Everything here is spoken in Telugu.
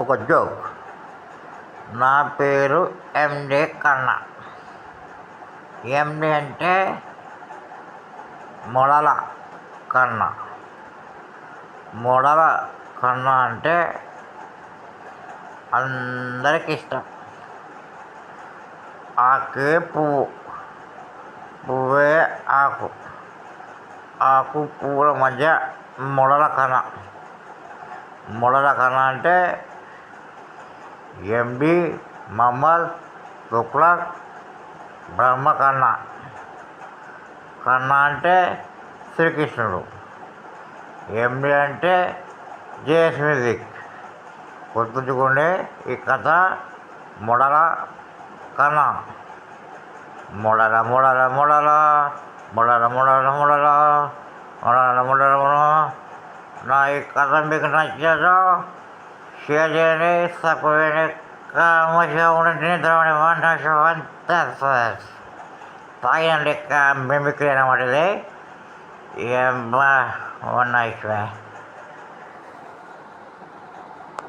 ఒక జోక్. నా పేరు ఎండి కన్నా. ఎండి అంటే మొడల కన్నా. మొడల కన్నా అంటే అందరికి ఇష్టం. ఆకే పువ్వు, పువ్వే ఆకు, ఆకు పువ్వుల మధ్య మొడల కణ. మొడల కణ అంటే ఎండి మహమ్మద్ తుగ్లక్ బ్రహ్మ కన్నా. కన్నా అంటే శ్రీకృష్ణుడు. ఎండి అంటే జేఎస్ మ్యూజిక్. గుర్తుంచుకోండి, ఈ కథ మొడల కన్నా. మొడల మొడల మొడల మొడల మొడల మొడల మొడల మొడల మొడల. నా ఈ కథ మీకు నచ్చదు, షేర్ చేయండి, సబ్స్క్రైబ్ చేయండి. మంచిగా ఉండండి, నిద్రపోండి, అంతా తాగినండి మిమిక్రీ అనమాట ఇది. ఏం వన్ నైట్